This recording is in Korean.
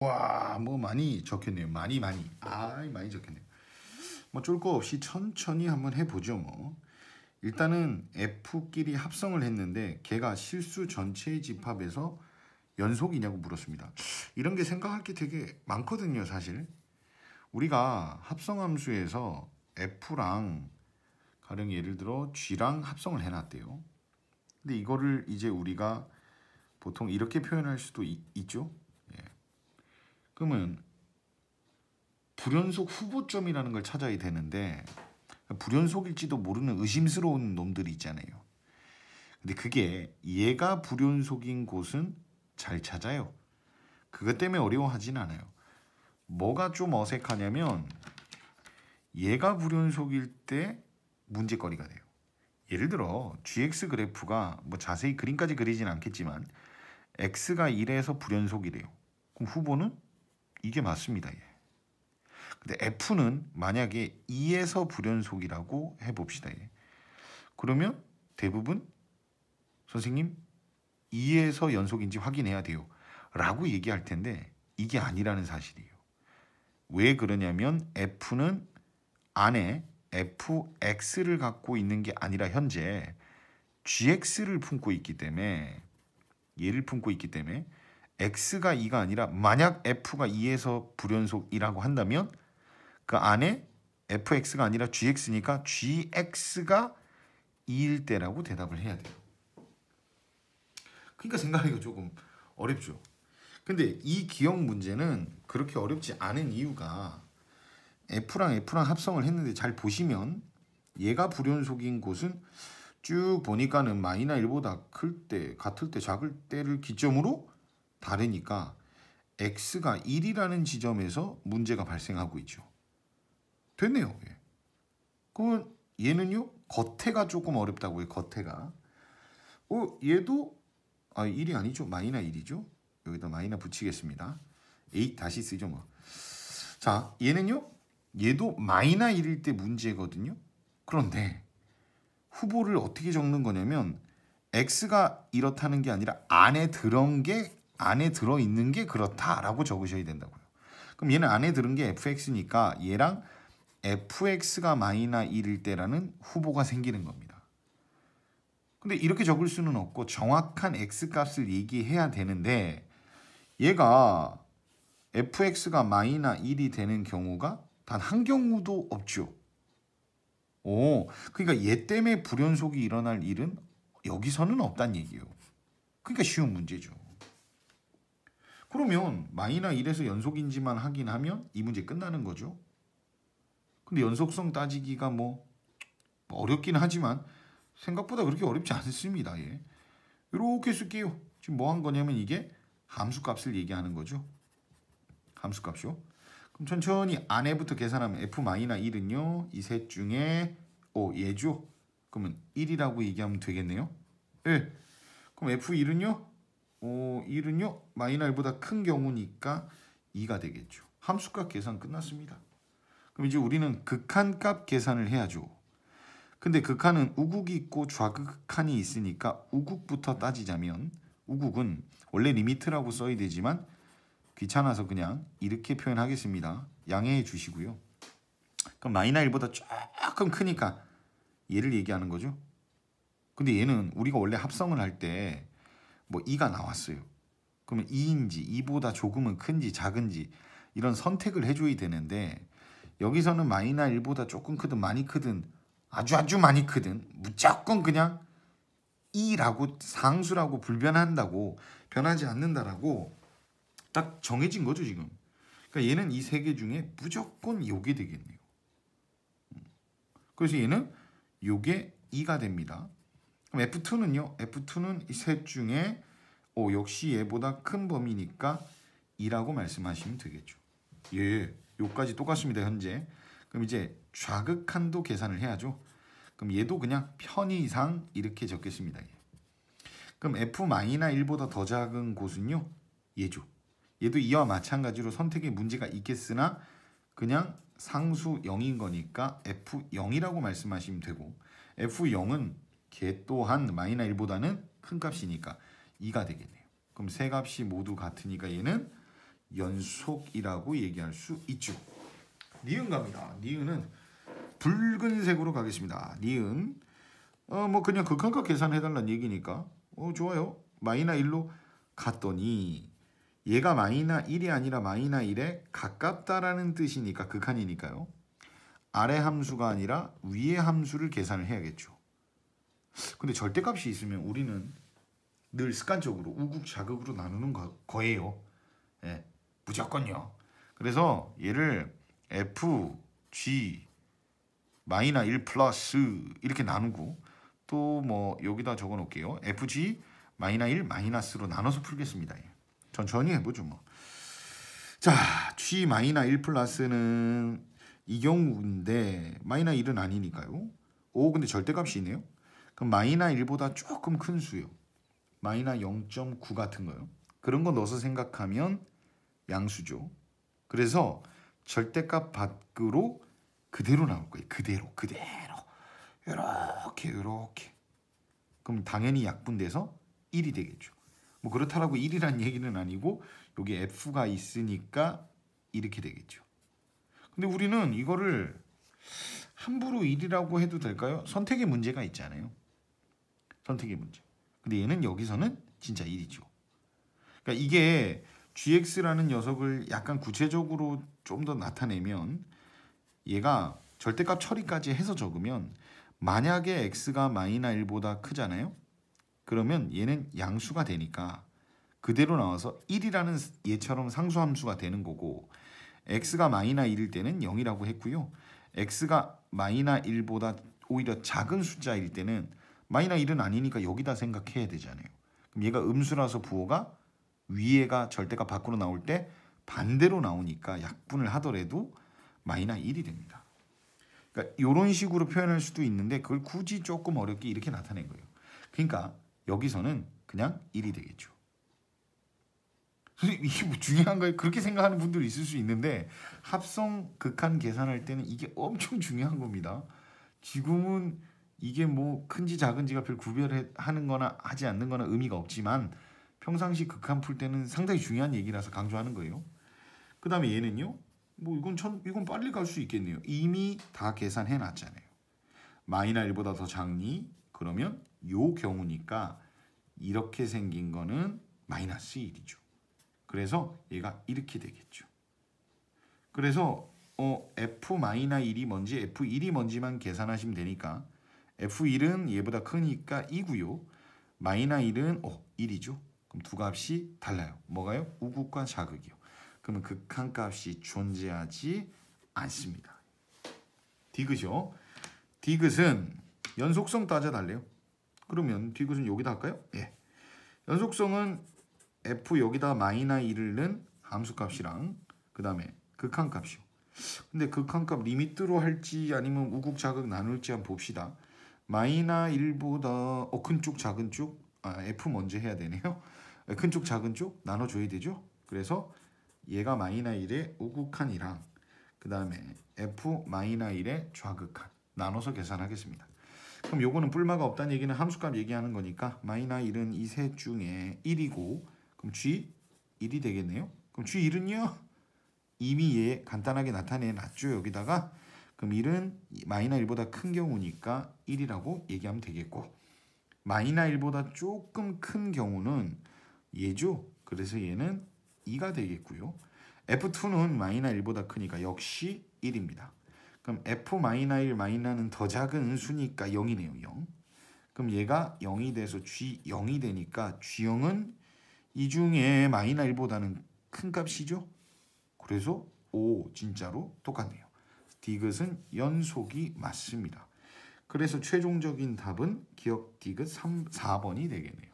와, 뭐 많이 적혔네요. 많이. 많이 적혔네요. 뭐 쫄 거 없이 천천히 한번 해보죠 뭐. 일단은 F끼리 합성을 했는데 걔가 실수 전체의 집합에서 연속이냐고 물었습니다. 이런 게 생각할 게 되게 많거든요 사실. 우리가 합성함수에서 F랑 가령 예를 들어 G랑 합성을 해놨대요. 근데 이거를 이제 우리가 보통 이렇게 표현할 수도 있죠. 예. 그러면 불연속 후보점이라는 걸 찾아야 되는데 불연속일지도 모르는 의심스러운 놈들이 있잖아요. 근데 그게 얘가 불연속인 곳은 잘 찾아요. 그것 때문에 어려워하진 않아요. 뭐가 좀 어색하냐면 얘가 불연속일 때 문제거리가 돼요. 예를 들어 GX 그래프가 뭐 자세히 그림까지 그리진 않겠지만 X가 1에서 불연속이래요. 그럼 후보는 이게 맞습니다. 얘. 근데 F는 만약에 2에서 불연속이라고 해봅시다. 얘. 그러면 대부분 선생님 2에서 연속인지 확인해야 돼요. 라고 얘기할 텐데 이게 아니라는 사실이에요. 왜 그러냐면 F는 안에 fx를 갖고 있는 게 아니라 현재 gx를 품고 있기 때문에 얘를 품고 있기 때문에 x가 2가 아니라 만약 f가 2에서 불연속이라고 한다면 그 안에 fx가 아니라 gx니까 gx가 2일 때라고 대답을 해야 돼요. 그러니까 생각하기가 조금 어렵죠. 근데 이 기억 문제는 그렇게 어렵지 않은 이유가 F랑 합성을 했는데 잘 보시면 얘가 불연속인 곳은 쭉 보니까는 마이너 1보다 클 때, 같을 때, 작을 때를 기점으로 다르니까 x가 1이라는 지점에서 문제가 발생하고 있죠. 됐네요. 예. 그러면 얘는요. 겉에가 조금 어렵다고 해요. 겉에가. 얘도 1이 아니죠. 마이너 1이죠. 여기다 마이너 붙이겠습니다. 8 다시 쓰죠 뭐. 자, 얘는요. 얘도 마이너 1일 때 문제거든요. 그런데 후보를 어떻게 적는 거냐면 x가 이렇다는 게 아니라 안에 들어있는 게 그렇다라고 적으셔야 된다고요. 그럼 얘는 안에 들은 게 fx니까 얘랑 fx가 마이너 1일 때라는 후보가 생기는 겁니다. 근데 이렇게 적을 수는 없고 정확한 x 값을 얘기해야 되는데 얘가 fx가 마이너 1이 되는 경우가 단 한 경우도 없죠. 그러니까 얘 때문에 불연속이 일어날 일은 여기서는 없다는 얘기예요. 그러니까 쉬운 문제죠. 그러면 마이너 1에서 연속인지만 확인하면 이 문제 끝나는 거죠. 근데 연속성 따지기가 뭐 어렵긴 하지만 생각보다 그렇게 어렵지 않습니다. 예. 이렇게 쓸게요. 지금 뭐 한 거냐면 이게 함수값을 얘기하는 거죠. 함수값이요. 그럼 천천히 안에부터 계산하면 f-1은요. 이 셋 중에 얘죠. 그러면 1이라고 얘기하면 되겠네요. 예. 그럼 f1은요. 1은요. 마이너 1보다 큰 경우니까 2가 되겠죠. 함수값 계산 끝났습니다. 그럼 이제 우리는 극한값 계산을 해야죠. 근데 극한은 우극이 있고 좌극한이 있으니까 우극부터 따지자면 우극은 원래 리미트라고 써야 되지만 귀찮아서 그냥 이렇게 표현하겠습니다. 양해해 주시고요. 그럼 마이너 1보다 조금 크니까 얘를 얘기하는 거죠. 근데 얘는 우리가 원래 합성을 할 때 뭐 2가 나왔어요. 그러면 2인지 2보다 조금은 큰지 작은지 이런 선택을 해줘야 되는데 여기서는 마이너 1보다 조금 크든 많이 크든 아주 많이 크든 무조건 그냥 2라고 상수라고 불변한다고 변하지 않는다라고 딱 정해진 거죠 지금. 그러니까 얘는 이 세 개 중에 무조건 요게 되겠네요. 그래서 얘는 요게 2가 됩니다. 그럼 F2는요. F2는 이 셋 중에 역시 얘보다 큰 범위니까 2라고 말씀하시면 되겠죠. 예, 요까지 똑같습니다 현재. 그럼 이제 좌극한도 계산을 해야죠. 그럼 얘도 그냥 편의상 이렇게 적겠습니다. 그럼 f-1보다 더 작은 곳은요. 얘죠. 얘도 이와 마찬가지로 선택에 문제가 있겠으나 그냥 상수 0인 거니까 f0이라고 말씀하시면 되고 f0은 걔 또한 마이너 1보다는 큰 값이니까 2가 되겠네요. 그럼 세 값이 모두 같으니까 얘는 연속이라고 얘기할 수 있죠. 니은 갑니다. 니은은 붉은색으로 가겠습니다. 니은 뭐 그냥 극한값 계산해달라는 얘기니까 좋아요. 마이너 1로 갔더니 얘가 마이너 1이 아니라 마이너 1에 가깝다라는 뜻이니까 극한이니까요. 아래 함수가 아니라 위의 함수를 계산을 해야겠죠. 근데 절대값이 있으면 우리는 늘 습관적으로 우극 자극으로 나누는 거예요. 예, 무조건요. 그래서 얘를 f, g, 마이너 1 플러스 이렇게 나누고 또 뭐 여기다 적어 놓을게요. fg 마이너 1 마이너스로 나눠서 풀겠습니다. 천천히 해보죠 뭐. 자, g 마이너 1 플러스는 이 경우인데 마이너 1은 아니니까요. 근데 절대값이 있네요. 그럼 마이너 1보다 조금 큰 수요. 마이너 0.9 같은 거요. 그런 거 넣어서 생각하면 양수죠. 그래서 절대값 밖으로 그대로 나올 거예요. 그대로. 이렇게. 그럼 당연히 약분돼서 1이 되겠죠. 뭐 그렇다라고 1이란 얘기는 아니고 여기 f가 있으니까 이렇게 되겠죠. 근데 우리는 이거를 함부로 1이라고 해도 될까요? 선택의 문제가 있잖아요. 선택의 문제. 근데 얘는 여기서는 진짜 1이죠. 그러니까 이게 gx라는 녀석을 약간 구체적으로 좀 더 나타내면 얘가 절대값 처리까지 해서 적으면 만약에 x가 마이너 1보다 크잖아요. 그러면 얘는 양수가 되니까 그대로 나와서 1이라는 얘처럼 상수함수가 되는 거고 x가 마이너 1일 때는 0이라고 했고요. x가 마이너 1보다 오히려 작은 숫자일 때는 마이너 1은 아니니까 여기다 생각해야 되잖아요. 그럼 얘가 음수라서 부호가 위에가 절대값 밖으로 나올 때 반대로 나오니까 약분을 하더라도 마이너 1이 됩니다. 그러니까 이런 식으로 표현할 수도 있는데 그걸 굳이 조금 어렵게 이렇게 나타낸 거예요. 그러니까 여기서는 그냥 1이 되겠죠. 이게 뭐 중요한가요? 그렇게 생각하는 분들이 있을 수 있는데 합성 극한 계산할 때는 이게 엄청 중요한 겁니다. 지금은 이게 뭐 큰지 작은지가 별 구별하는 거나 하지 않는 거나 의미가 없지만 평상시 극한 풀 때는 상당히 중요한 얘기라서 강조하는 거예요. 그 다음에 얘는요. 뭐 이건 빨리 갈 수 있겠네요. 이미 다 계산해 놨잖아요. 마이너 1보다 더 작니? 그러면 요 경우니까 이렇게 생긴 거는 마이너스 1이죠. 그래서 얘가 이렇게 되겠죠. 그래서 f-1이 뭔지 f1이 뭔지만 계산하시면 되니까 f1은 얘보다 크니까 2고요. 마이너 1은 1이죠. 그럼 두 값이 달라요. 뭐가요? 우극과 자극이요. 그러면 극한값이 존재하지 않습니다. 디귿이요. 디귿은 연속성 따져달래요. 그러면 디귿은 여기다 할까요? 예. 연속성은 f 여기다 마이너 1을 넣은 함수값이랑 그 다음에 극한값이요. 근데 극한값 리미트로 할지 아니면 우극 자극 나눌지 한번 봅시다. 마이너 1보다 큰 쪽 작은 쪽 f 먼저 해야 되네요. 큰 쪽 작은 쪽 나눠줘야 되죠. 그래서 얘가 마이너 1의 우극한이랑 그 다음에 f 마이너 1의 좌극한 나눠서 계산하겠습니다. 그럼 요거는 뿔마가 없다는 얘기는 함수값 얘기하는 거니까 마이너 1은 이 셋 중에 1이고 그럼 g 1이 되겠네요. 그럼 g 1은요? 이미 얘 간단하게 나타내놨죠. 여기다가 그럼 1은 마이너 1보다 큰 경우니까 1이라고 얘기하면 되겠고 마이너 1보다 조금 큰 경우는 얘죠. 그래서 얘는 2가 되겠고요. f2는 마이너 1보다 크니까 역시 1입니다. 그럼 f 마이너 1 마이너는 더 작은 수니까 0이네요. 0. 그럼 얘가 0이 돼서 g 0이 되니까 g0은 이 중에 마이너 1보다는 큰 값이죠. 그래서 진짜로 똑같네요. 디귿은 연속이 맞습니다. 그래서 최종적인 답은 기억 디귿 4번이 되겠네요.